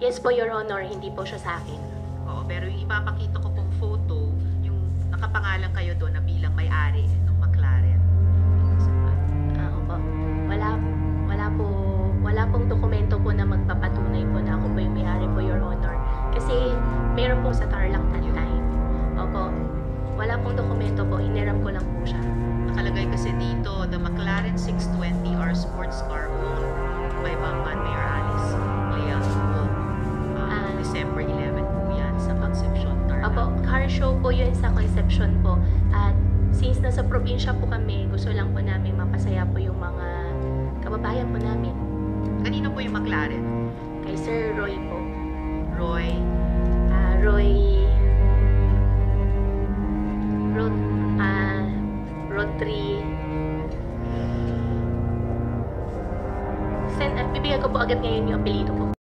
Yes po, Your Honor, hindi po siya sa akin. Oo, pero yung ipapakita ko pong photo, yung nakapangalan kayo doon na bilang may-ari ng McLaren. Opo. Wala pong dokumento po na magpapatunay po na ako po yung may-ari po, Your Honor. Kasi meron po sa Tarlac that time. Opo. Wala pong dokumento po, iniram ko lang po siya. Nakalagay kasi dito, the McLaren 620R sports car owned by Bamban Mayor Alice Leal. December 11 po yan sa Concepcion, Tarlac. Opo, car show po yun sa Concepcion po. At since nasa probinsya po kami, gusto lang po namin mapasaya po yung mga kababayan po namin. Kanino po yung McLaren? Kay Sir Roy po. Roy? Rodri. Bibigyan ko po agad ngayon yung apelyido po.